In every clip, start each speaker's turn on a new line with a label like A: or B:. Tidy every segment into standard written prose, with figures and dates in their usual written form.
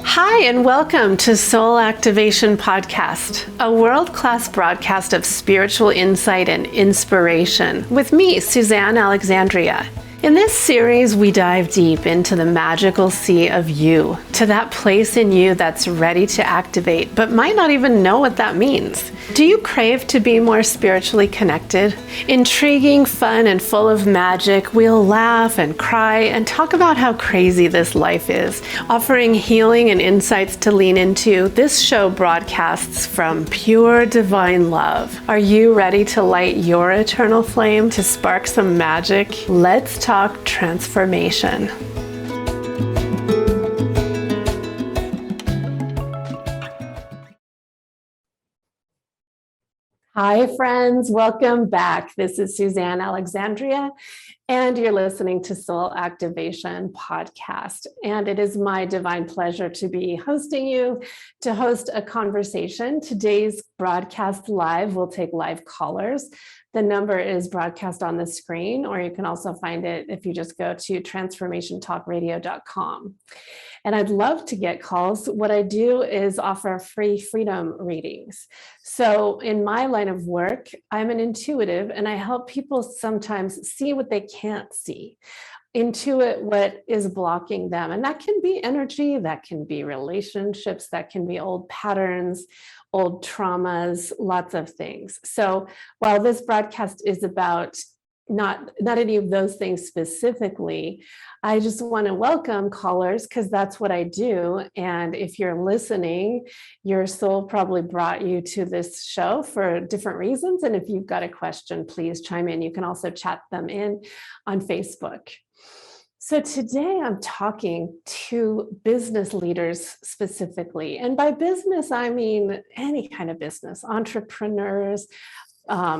A: Hi, and welcome to Soul Activation Podcast, a world-class broadcast of spiritual insight and inspiration with me, Suzanne Alexandria. In this series, we dive deep into the magical sea of you, to that place in you that's ready to activate, but might not even know what that means. Do you crave to be more spiritually connected? Intriguing, fun, and full of magic, we'll laugh and cry and talk about how crazy this life is. Offering healing and insights to lean into, this show broadcasts from pure divine love. Are you ready to light your eternal flame, to spark some magic? Let's talk transformation. Hi, friends. Welcome back. This is Suzanne Alexandria, and you're listening to Soul Activation Podcast. And it is my divine pleasure to be hosting you, to host a conversation. Today's broadcast live. We'll take live callers. The number is broadcast on the screen, or you can also find it if you just go to transformationtalkradio.com. And I'd love to get calls. What I do is offer free freedom readings. So in my line of work, I'm an intuitive, and I help people sometimes see what they can't see, intuit what is blocking them. And that can be energy, that can be relationships, that can be old patterns, old traumas, lots of things. So while this broadcast is about not any of those things specifically, I just want to welcome callers because that's what I do. And if you're listening, your soul probably brought you to this show for different reasons. And if you've got a question, please chime in. You can also chat them in on Facebook. So today I'm talking to business leaders specifically. And by business, I mean any kind of business, entrepreneurs,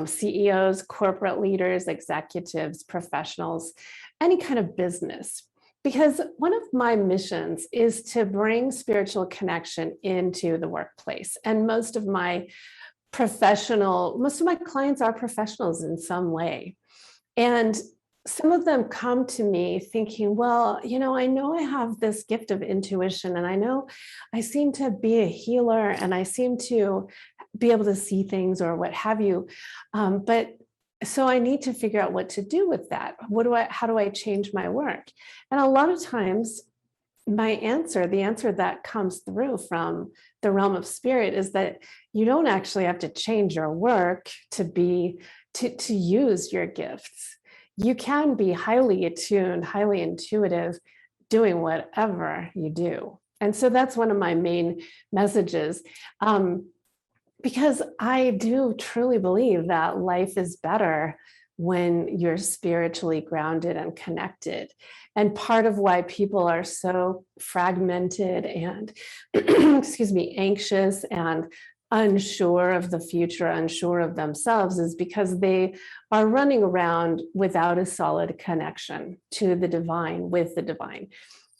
A: CEOs, corporate leaders, executives, professionals, any kind of business. Because one of my missions is to bring spiritual connection into the workplace. And most of my clients are professionals in some way. And some of them come to me thinking, well, I know I have this gift of intuition, and I know I seem to be a healer, and I seem to be able to see things or what have you. But so I need to figure out what to do with that. How do I change my work? And a lot of times the answer that comes through from the realm of spirit is that you don't actually have to change your work to use your gifts. You can be highly attuned, highly intuitive, doing whatever you do. And so that's one of my main messages. Because I do truly believe that life is better when you're spiritually grounded and connected. And part of why people are so fragmented and, anxious and unsure of the future, unsure of themselves, is because they are running around without a solid connection to the divine, with the divine.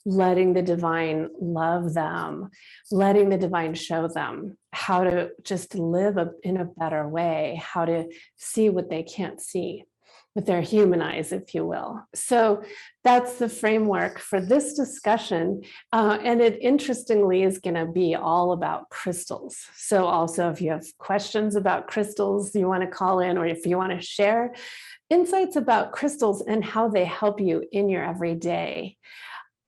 A: Letting the divine love them, letting the divine show them how to just live in a better way, how to see what they can't see with their human eyes, if you will. So that's the framework for this discussion. And it interestingly is going to be all about crystals. So also, if you have questions about crystals, you want to call in, or if you want to share insights about crystals and how they help you in your everyday,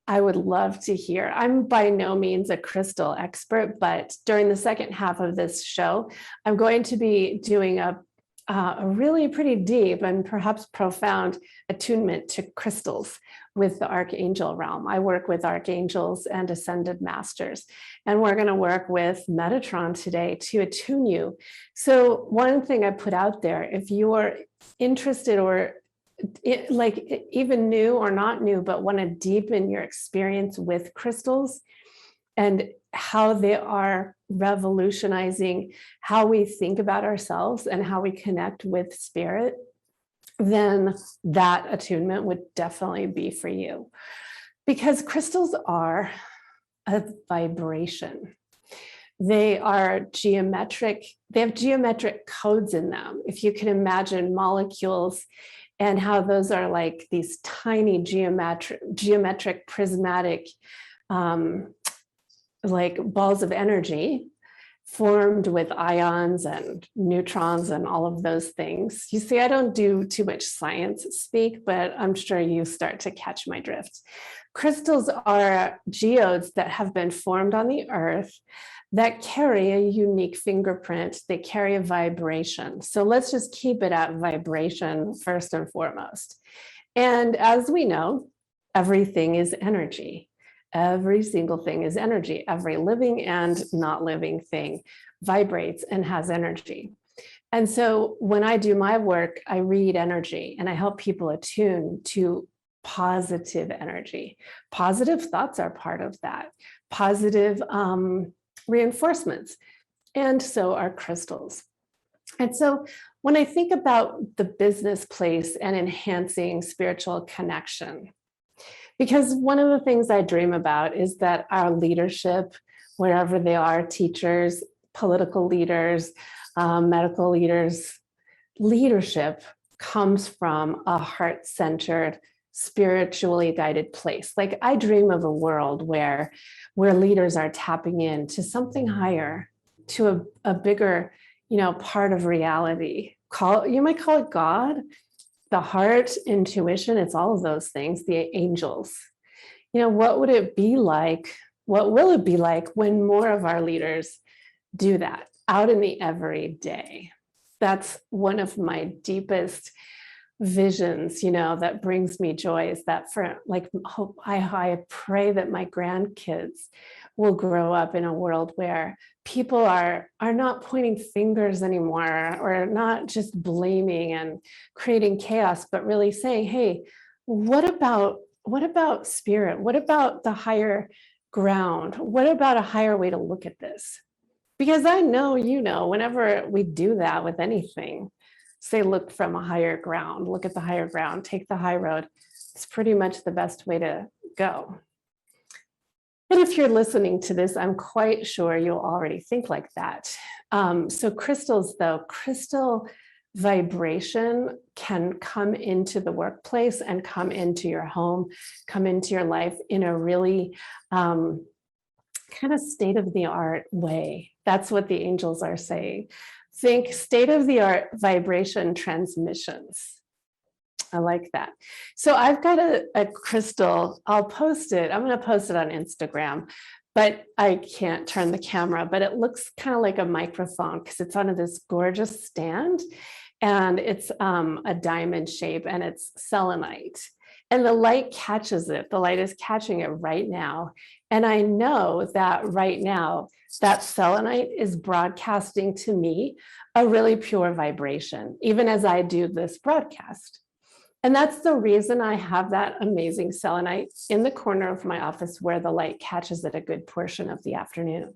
A: I would love to hear. I'm by no means a crystal expert, but during the second half of this show, I'm going to be doing a really pretty deep and perhaps profound attunement to crystals with the Archangel realm. I work with archangels and ascended masters, and we're going to work with Metatron today to attune you. So one thing I put out there, if you are interested or even new or not new, but want to deepen your experience with crystals and how they are revolutionizing how we think about ourselves and how we connect with spirit, then that attunement would definitely be for you. Because crystals are a vibration. They are geometric, they have geometric codes in them. If you can imagine molecules and how those are like these tiny geometric prismatic like balls of energy formed with ions and neutrons and all of those things. You see, I don't do too much science speak, but I'm sure you start to catch my drift. Crystals are geodes that have been formed on the earth that carry a unique fingerprint. They carry a vibration. So let's just keep it at vibration first and foremost. And as we know, everything is energy. Every single thing is energy. Every living and not living thing vibrates and has energy. And so when I do my work, I read energy and I help people attune to positive energy. Positive thoughts are part of that. Positive reinforcements. And so are crystals. And so when I think about the business place and enhancing spiritual connection, because one of the things I dream about is that our leadership, wherever they are, teachers, political leaders, medical leaders, leadership comes from a heart-centered, spiritually guided place. Like I dream of a world where leaders are tapping into something higher, to a bigger, part of reality. You might call it God, the heart, intuition, it's all of those things, the angels. What would it be like? What will it be like when more of our leaders do that out in the everyday? That's one of my deepest visions, that brings me joy, is that for like hope, I pray that my grandkids will grow up in a world where people are not pointing fingers anymore, or not just blaming and creating chaos, but really saying, hey, what about spirit? What about the higher ground? What about a higher way to look at this? Because I know, whenever we do that with anything, say, look from a higher ground, look at the higher ground, take the high road, it's pretty much the best way to go. And if you're listening to this, I'm quite sure you'll already think like that. So crystals, though, crystal vibration can come into the workplace and come into your home, come into your life in a really kind of state-of-the-art way. That's what the angels are saying. Think state-of-the-art vibration transmissions. I like that. So I've got a crystal. I'll post it. I'm going to post it on Instagram, but I can't turn the camera, but it looks kind of like a microphone because it's on this gorgeous stand, and it's a diamond shape, and it's selenite. And the light catches it. The light is catching it right now. And I know that right now, that selenite is broadcasting to me a really pure vibration, even as I do this broadcast. And that's the reason I have that amazing selenite in the corner of my office where the light catches it a good portion of the afternoon,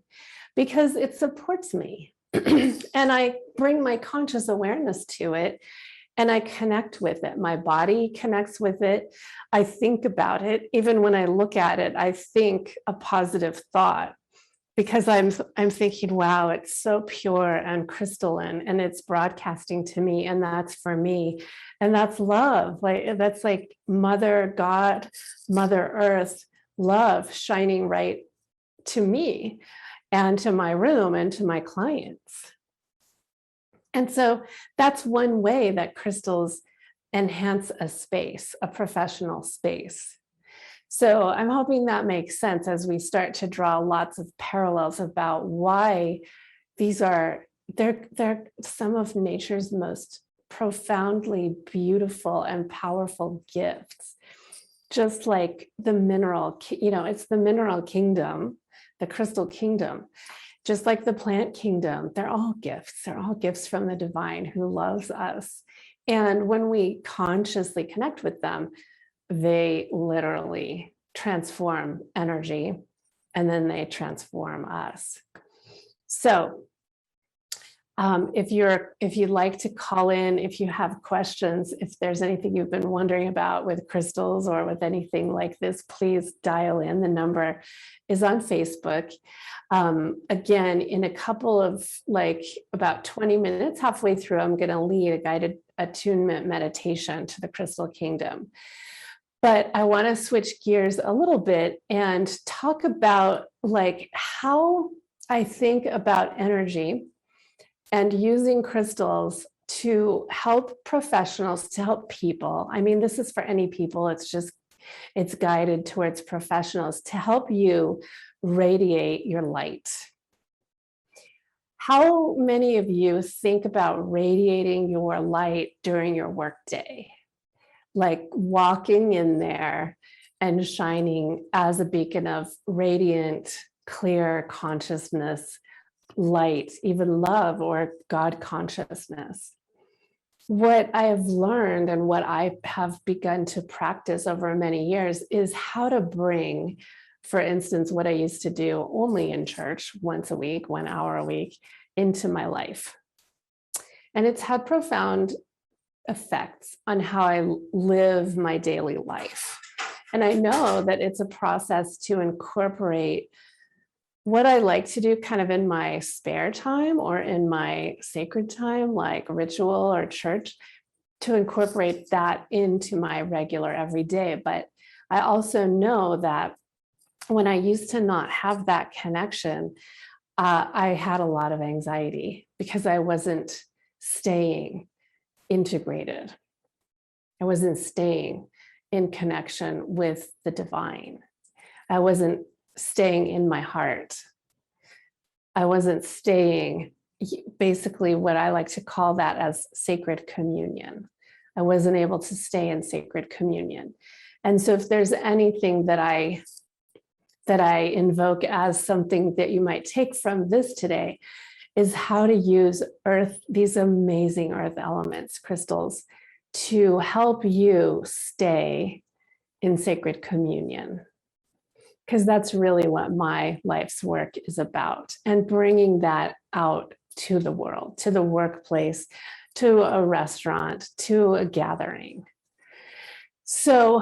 A: because it supports me. And I bring my conscious awareness to it, and I connect with it. My body connects with it. I think about it. Even when I look at it, I think a positive thought, because I'm thinking, wow, it's so pure and crystalline, and it's broadcasting to me, and that's for me. And that's love. Like that's like Mother God, Mother Earth, love shining right to me and to my room and to my clients. And so that's one way that crystals enhance a space, a professional space. So I'm hoping that makes sense as we start to draw lots of parallels about why these are, they're some of nature's most profoundly beautiful and powerful gifts. Just like the mineral, it's the mineral kingdom, the crystal kingdom. Just like the plant kingdom, they're all gifts. They're all gifts from the divine who loves us. And when we consciously connect with them, they literally transform energy, and then they transform us. So If you'd like to call in, if you have questions, if there's anything you've been wondering about with crystals or with anything like this, please dial in. The number is on Facebook. Again, in a couple of about 20 minutes, halfway through, I'm going to lead a guided attunement meditation to the crystal kingdom. But I want to switch gears a little bit and talk about how I think about energy and using crystals to help professionals, to help people. I mean, this is for any people. It's guided towards professionals to help you radiate your light. How many of you think about radiating your light during your workday? Like walking in there and shining as a beacon of radiant, clear consciousness, light, even love or God consciousness. What I have learned and what I have begun to practice over many years is how to bring, for instance, what I used to do only in church once a week, 1 hour a week, into my life. And it's had profound effects on how I live my daily life. And I know that it's a process to incorporate what I like to do kind of in my spare time or in my sacred time, like ritual or church, to incorporate that into my regular everyday. But I also know that when I used to not have that connection, I had a lot of anxiety because I wasn't staying integrated. I wasn't staying in connection with the divine. I wasn't staying in my heart. I wasn't staying, basically what I like to call that as sacred communion. I wasn't able to stay in sacred communion. And so if there's anything that I invoke as something that you might take from this today, is how to use these amazing earth elements, crystals, to help you stay in sacred communion. Because that's really what my life's work is about, and bringing that out to the world, to the workplace, to a restaurant, to a gathering. So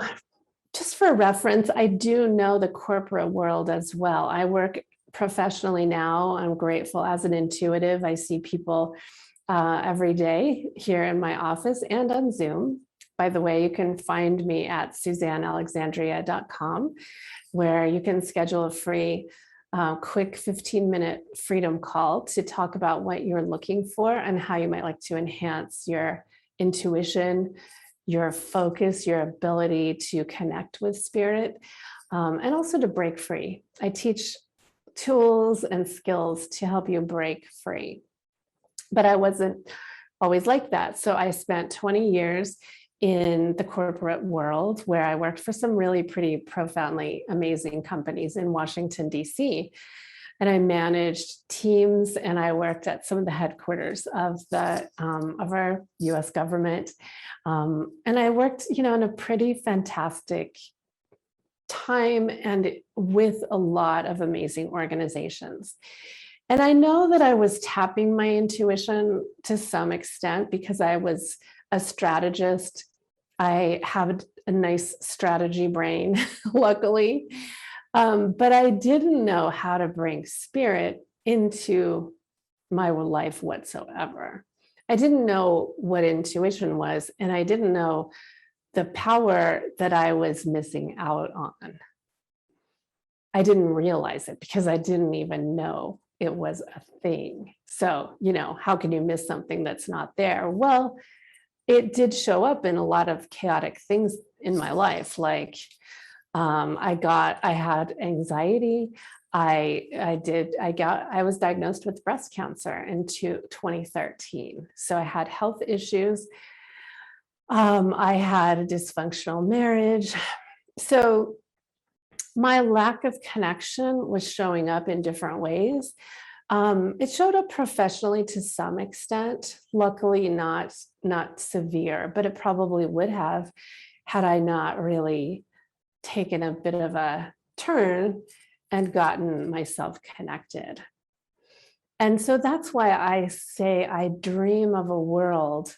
A: just for reference, I do know the corporate world as well. I work professionally now. I'm grateful as an intuitive. I see people every day here in my office and on Zoom. By the way, you can find me at SuzanneAlexandria.com, where you can schedule a free, quick 15-minute freedom call to talk about what you're looking for and how you might like to enhance your intuition, your focus, your ability to connect with spirit, and also to break free. I teach tools and skills to help you break free. But I wasn't always like that. So I spent 20 years in the corporate world where I worked for some really pretty profoundly amazing companies in Washington, D.C. And I managed teams and I worked at some of the headquarters of our US government. And I worked, in a pretty fantastic time and with a lot of amazing organizations. And I know that I was tapping my intuition to some extent because I was a strategist. I have a nice strategy brain, luckily, but I didn't know how to bring spirit into my life whatsoever. I didn't know what intuition was, and I didn't know the power that I was missing out on. I didn't realize it because I didn't even know it was a thing. So, how can you miss something that's not there? Well, it did show up in a lot of chaotic things in my life. Like I had anxiety. I was diagnosed with breast cancer in 2013. So I had health issues. I had a dysfunctional marriage. So my lack of connection was showing up in different ways. It showed up professionally to some extent, luckily not severe, but it probably would have had I not really taken a bit of a turn and gotten myself connected. And so that's why I say I dream of a world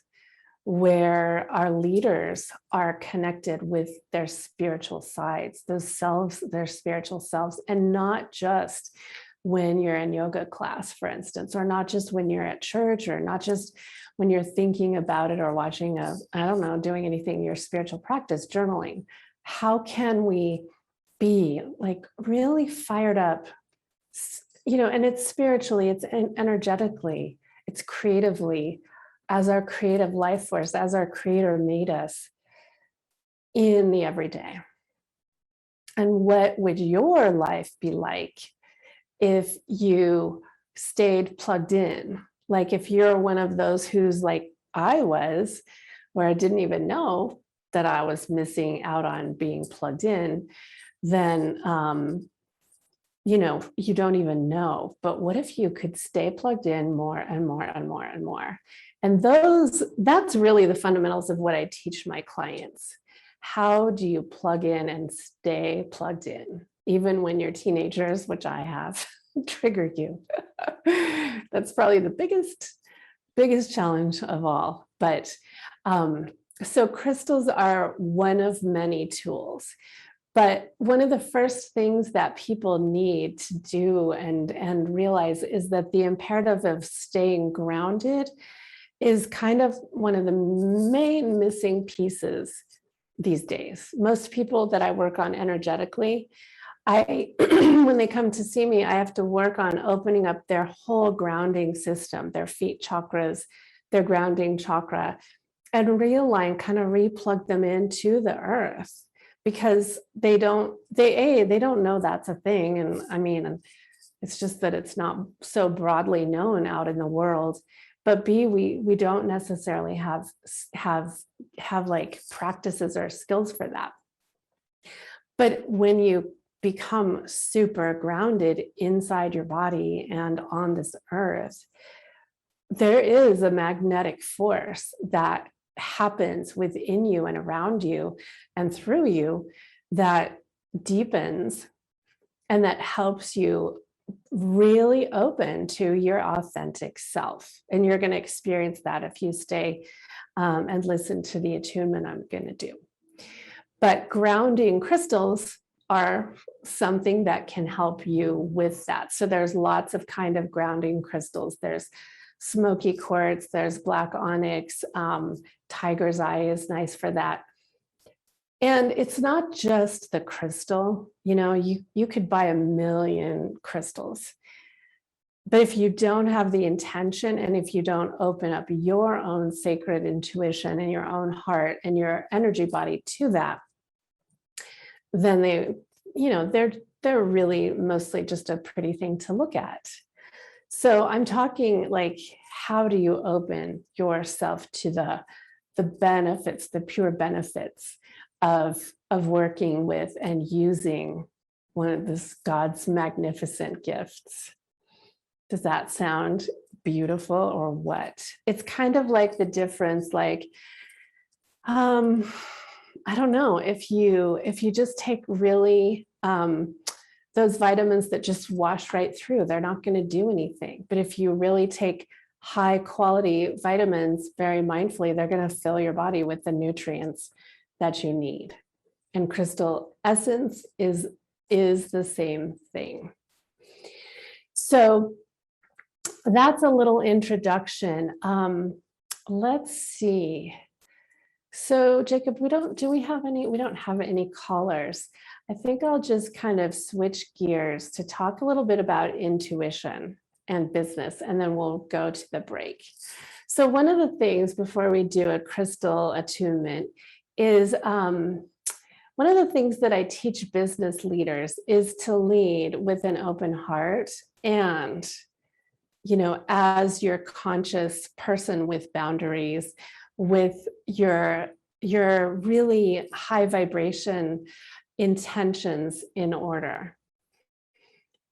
A: where our leaders are connected with their spiritual sides, those selves, their spiritual selves, and not just when you're in yoga class, for instance, or not just when you're at church, or not just when you're thinking about it or watching I don't know, doing anything, your spiritual practice, journaling. How can we be like really fired up, and it's spiritually, it's energetically, it's creatively, as our creative life force, as our creator made us in the everyday. And what would your life be like if you stayed plugged in? Like if you're one of those who's like I was, where I didn't even know that I was missing out on being plugged in, then you don't even know. But what if you could stay plugged in more and more and more and more? And that's really the fundamentals of what I teach my clients. How do you plug in and stay plugged in, even when your teenagers, which I have, trigger you? That's probably the biggest challenge of all. But so crystals are one of many tools. But one of the first things that people need to do and realize is that the imperative of staying grounded is kind of one of the main missing pieces these days. Most people that I work on energetically, when they come to see me, I have to work on opening up their whole grounding system, their feet chakras, their grounding chakra, and realign, kind of replug them into the earth, because they don't know that's a thing. And I mean, it's just that it's not so broadly known out in the world. But B, we don't necessarily have like practices or skills for that. But when you become super grounded inside your body and on this earth, there is a magnetic force that happens within you and around you and through you that deepens and that helps you really open to your authentic self. And you're going to experience that if you stay and listen to the attunement I'm going to do. But grounding crystals are something that can help you with that. So there's lots of kind of grounding crystals. There's smoky quartz, there's black onyx, tiger's eye is nice for that. And it's not just the crystal, you could buy a million crystals. But if you don't have the intention, and if you don't open up your own sacred intuition and your own heart and your energy body to that, then they're really mostly just a pretty thing to look at. So I'm talking like, how do you open yourself to the benefits, the pure benefits of working with and using one of this God's magnificent gifts? Does that sound beautiful or what? It's kind of like the difference, like, I don't know, if you just take really those vitamins that just wash right through, they're not going to do anything. But if you really take high quality vitamins very mindfully, they're going to fill your body with the nutrients that you need. And crystal essence is the same thing. So that's a little introduction. Let's see. So Jacob, we don't have any callers. I think I'll just kind of switch gears to talk a little bit about intuition and business, and then we'll go to the break. So one of the things before we do a crystal attunement is one of the things that I teach business leaders is to lead with an open heart, and as your conscious person with boundaries, with your really high vibration intentions in order.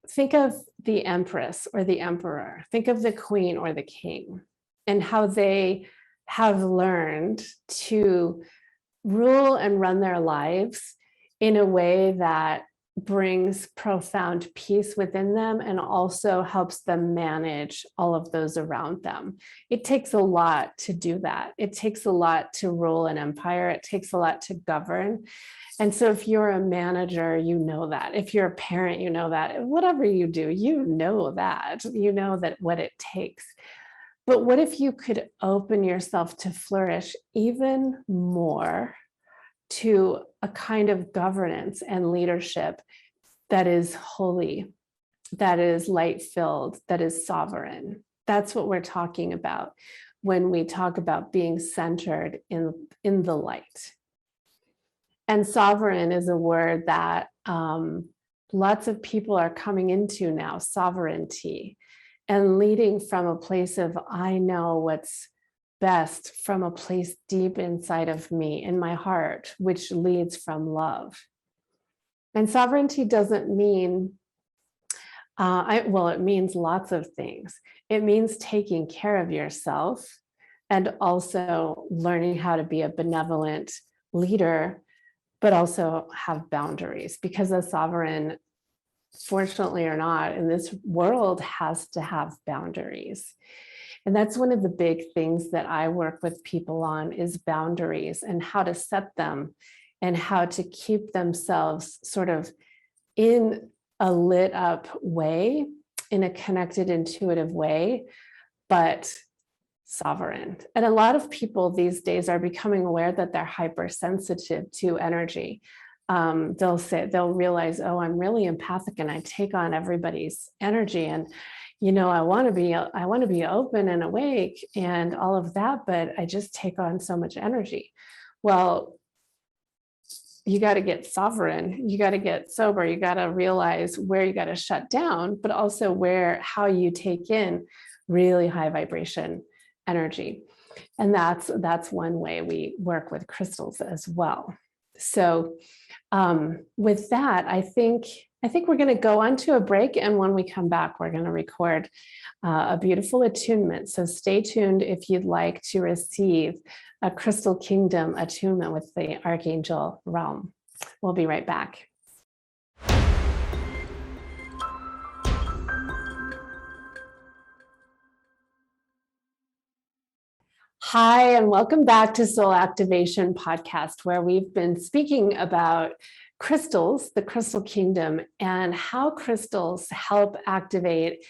A: Think of the empress or the emperor. Think of the queen or the king, and how they have learned to rule and run their lives in a way that brings profound peace within them and also helps them manage all of those around them. It takes a lot to do that. It takes a lot to rule an empire. It takes a lot to govern. And so if you're a manager, you know that. If you're a parent, you know that. Whatever you do, you know that what it takes. But what if you could open yourself to flourish even more to a kind of governance and leadership that is holy, that is light-filled, that is sovereign? That's what we're talking about when we talk about being centered in the light. And sovereign is a word that lots of people are coming into now, sovereignty, and leading from a place of, I know what's best, from a place deep inside of me, in my heart, which leads from love. And sovereignty doesn't mean, it means lots of things. It means taking care of yourself and also learning how to be a benevolent leader, but also have boundaries, because a sovereign, fortunately or not, in this world has to have boundaries. And that's one of the big things that I work with people on, is boundaries and how to set them and how to keep themselves sort of in a lit up way, in a connected, intuitive way, but sovereign. And a lot of people these days are becoming aware that they're hypersensitive to energy. They'll realize, oh, I'm really empathic and I take on everybody's energy. And I want to be open and awake and all of that, but I just take on so much energy. Well, you got to get sovereign, you got to get sober, you got to realize where you got to shut down, but also how you take in really high vibration energy. And that's one way we work with crystals as well. So with that, I think we're going to go on to a break. And when we come back, we're going to record a beautiful attunement. So stay tuned if you'd like to receive a Crystal Kingdom attunement with the Archangel realm. We'll be right back. Hi, and welcome back to Soul Activation Podcast, where we've been speaking about crystals, the Crystal Kingdom, and how crystals help activate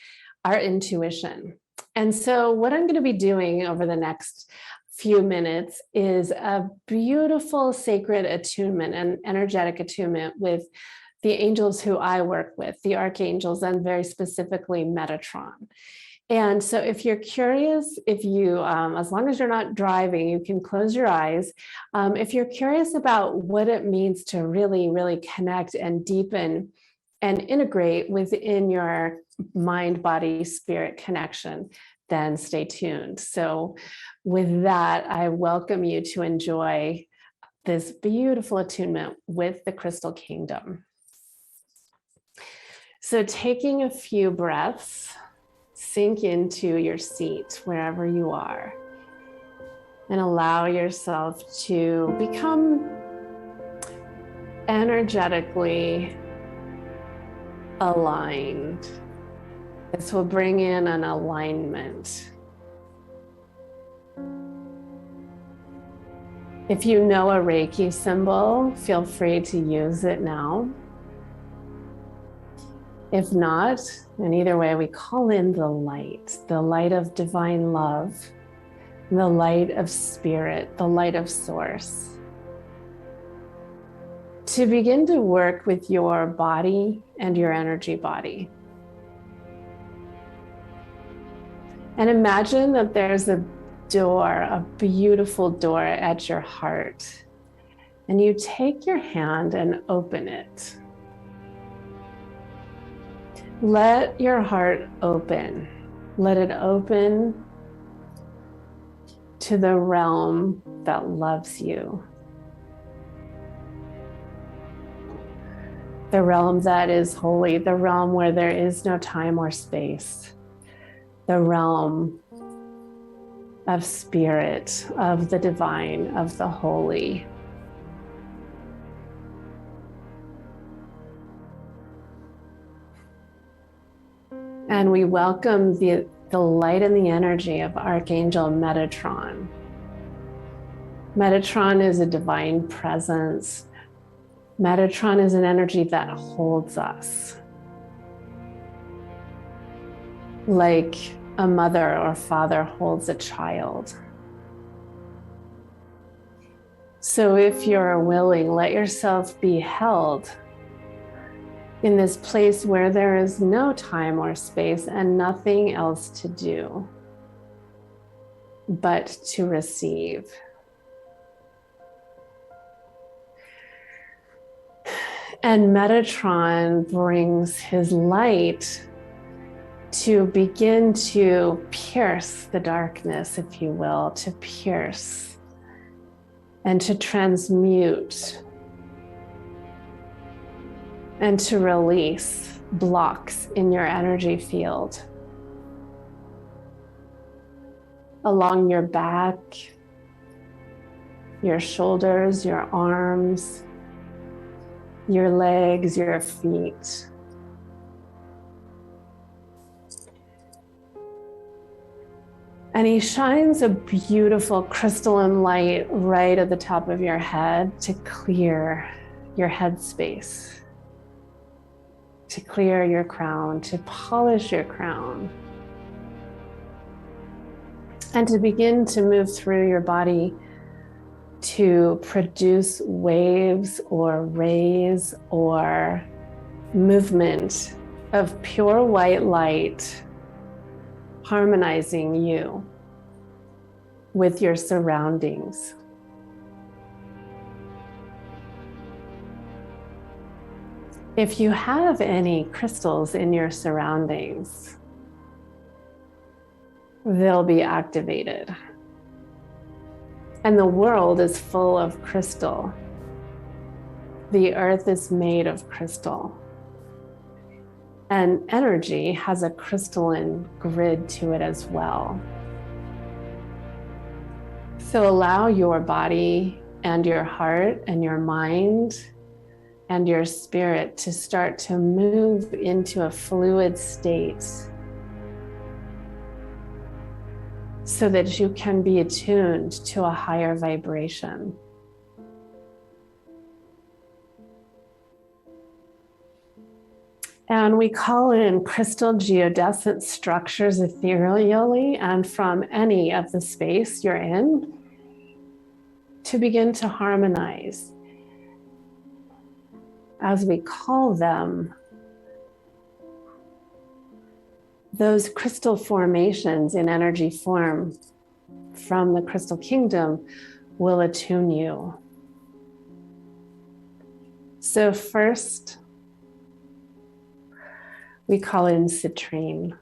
A: our intuition. And so what I'm going to be doing over the next few minutes is a beautiful sacred attunement and energetic attunement with the angels who I work with, the archangels, and very specifically Metatron. And so if you're curious, as long as you're not driving, you can close your eyes. If you're curious about what it means to really, really connect and deepen and integrate within your mind, body, spirit connection, then stay tuned. So with that, I welcome you to enjoy this beautiful attunement with the Crystal Kingdom. So taking a few breaths, sink into your seat wherever you are and allow yourself to become energetically aligned. This will bring in an alignment. If you know a Reiki symbol, feel free to use it now. If not, and either way, we call in the light of divine love, the light of spirit, the light of source, to begin to work with your body and your energy body. And imagine that there's a door, a beautiful door at your heart, and you take your hand and open it. Let your heart open. Let it open to the realm that loves you. The realm that is holy, the realm where there is no time or space. The realm of spirit, of the divine, of the holy. And we welcome the light and the energy of Archangel Metatron. Metatron is a divine presence. Metatron is an energy that holds us, like a mother or father holds a child. So if you're willing, let yourself be held in this place where there is no time or space and nothing else to do but to receive. And Metatron brings his light to begin to pierce the darkness, if you will, to pierce and to transmute and to release blocks in your energy field. Along your back, your shoulders, your arms, your legs, your feet. And he shines a beautiful crystalline light right at the top of your head to clear your head space, to clear your crown, to polish your crown, and to begin to move through your body to produce waves or rays or movement of pure white light, harmonizing you with your surroundings. If you have any crystals in your surroundings, they'll be activated. And the world is full of crystal. The earth is made of crystal. And energy has a crystalline grid to it as well. So allow your body and your heart and your mind and your spirit to start to move into a fluid state so that you can be attuned to a higher vibration. And we call in crystal geodescent structures ethereally and from any of the space you're in to begin to harmonize. As we call them, those crystal formations in energy form from the crystal kingdom will attune you. So first, we call in Citrine.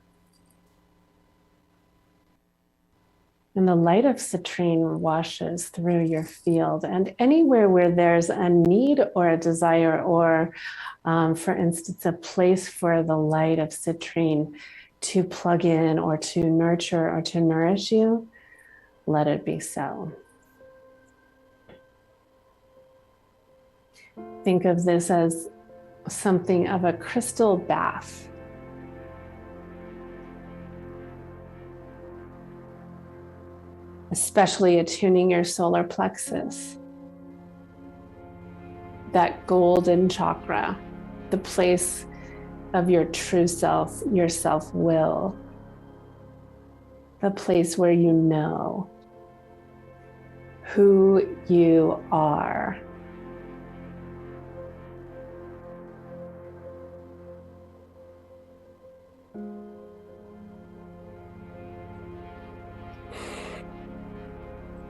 A: And the light of Citrine washes through your field, and anywhere where there's a need or a desire, or for instance, a place for the light of Citrine to plug in or to nurture or to nourish you, let it be so. Think of this as something of a crystal bath. Especially attuning your solar plexus, that golden chakra, the place of your true self, your self-will, the place where you know who you are.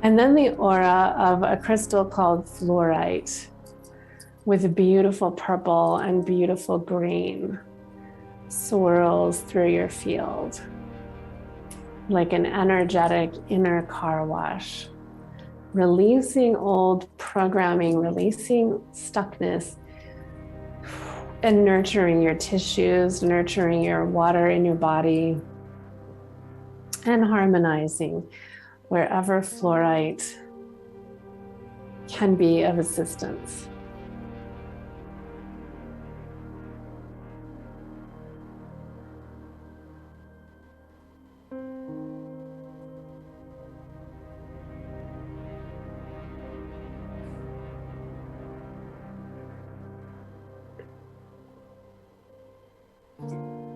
A: And then the aura of a crystal called fluorite with beautiful purple and beautiful green swirls through your field like an energetic inner car wash, releasing old programming, releasing stuckness, and nurturing your tissues, nurturing your water in your body, and harmonizing wherever fluorite can be of assistance.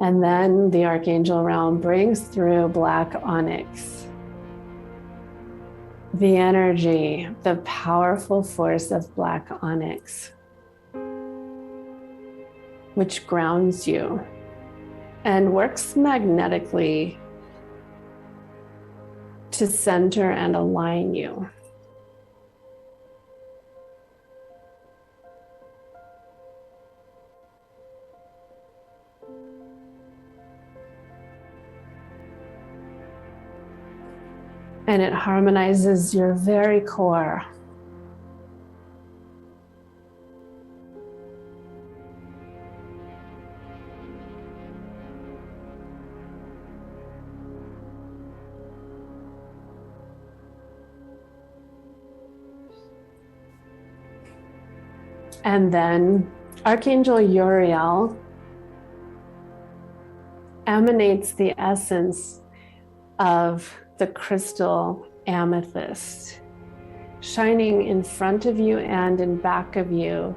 A: And then the Archangel realm brings through black onyx, the energy, the powerful force of black onyx, which grounds you and works magnetically to center and align you. And it harmonizes your very core. And then Archangel Uriel emanates the essence of the crystal amethyst, shining in front of you and in back of you,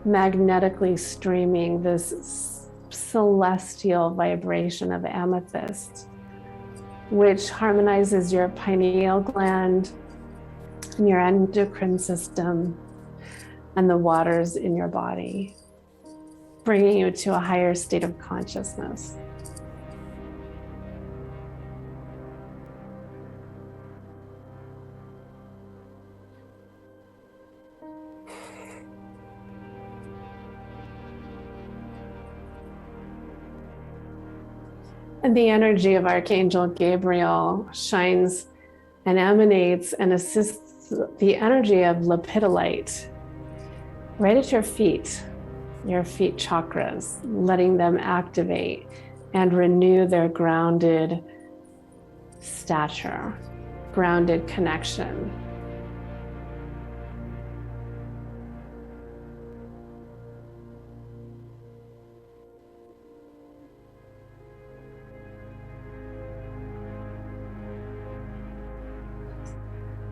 A: magnetically streaming this celestial vibration of amethyst, which harmonizes your pineal gland, your endocrine system, and the waters in your body, bringing you to a higher state of consciousness. And the energy of Archangel Gabriel shines and emanates and assists the energy of lepidolite right at your feet chakras, letting them activate and renew their grounded stature, grounded connection.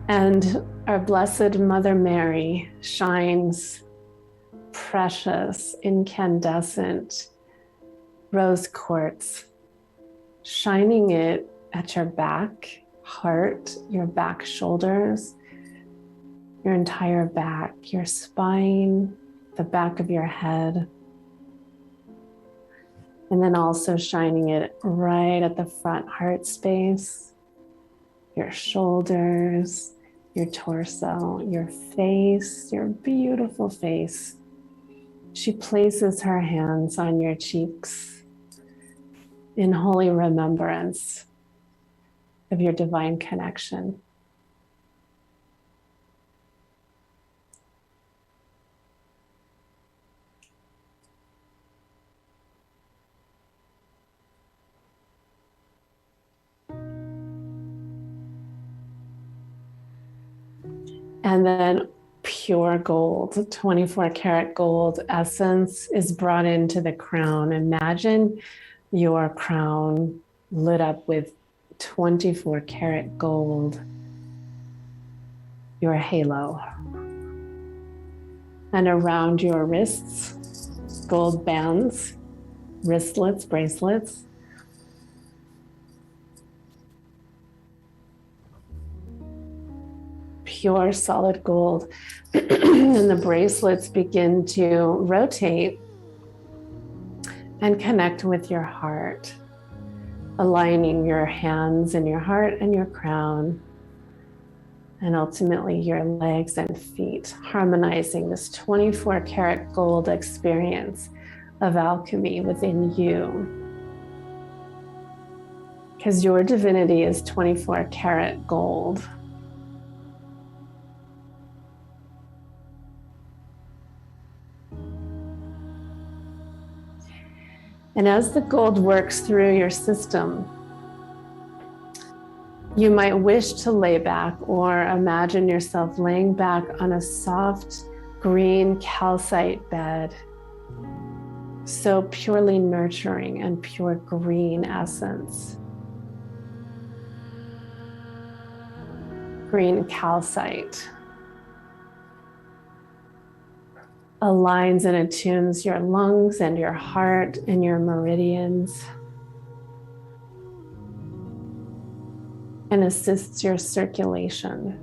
A: And our Blessed Mother Mary shines precious, incandescent rose quartz, shining it at your back, heart, your back shoulders, your entire back, your spine, the back of your head. And then also shining it right at the front heart space, your shoulders, your torso, your face, your beautiful face. She places her hands on your cheeks in holy remembrance of your divine connection. And then pure gold, 24 karat gold essence is brought into the crown. Imagine your crown lit up with 24 karat gold, your halo. And around your wrists, gold bands, wristlets, bracelets. Pure solid gold. And the bracelets begin to rotate and connect with your heart, aligning your hands and your heart and your crown, and ultimately your legs and feet, harmonizing this 24 karat gold experience of alchemy within you. Because your divinity is 24 karat gold. And as the gold works through your system, you might wish to lay back or imagine yourself laying back on a soft green calcite bed, so purely nurturing and pure green essence. Green calcite. aligns and attunes your lungs and your heart and your meridians, and assists your circulation.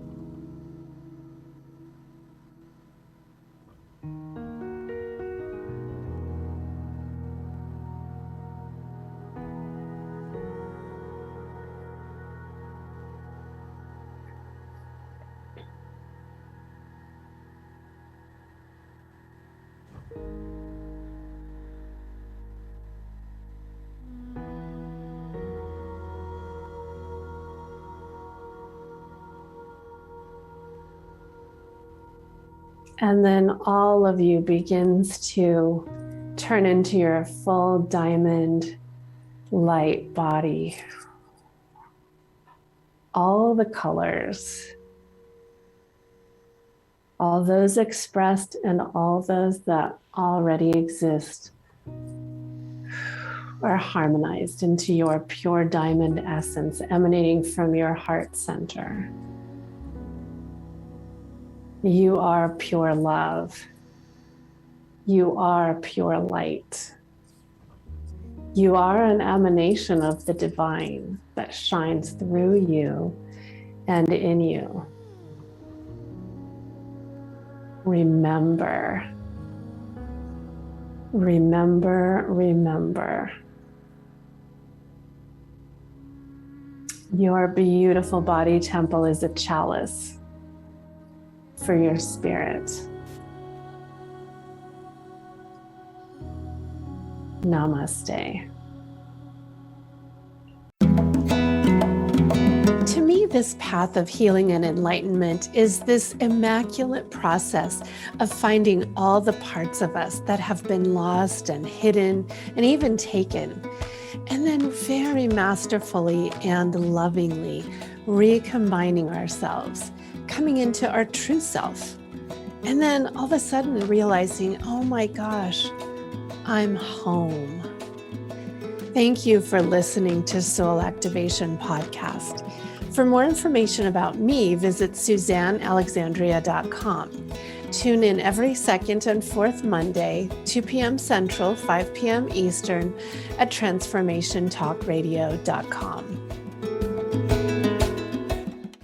A: And then all of you begins to turn into your full diamond light body. All the colors, all those expressed and all those that already exist, are harmonized into your pure diamond essence emanating from your heart center. You are pure love. You are pure light. You are an emanation of the divine that shines through you and in you. Remember, remember, remember. Your beautiful body temple is a chalice for your spirit. Namaste. To me, this path of healing and enlightenment is this immaculate process of finding all the parts of us that have been lost and hidden and even taken, and then very masterfully and lovingly recombining ourselves, coming into our true self, and then all of a sudden realizing, oh my gosh, I'm home. Thank you for listening to Soul Activation Podcast. For more information about me, visit SuzanneAlexandria.com. Tune in every second and fourth Monday, 2 p.m. Central, 5 p.m. Eastern at transformationtalkradio.com.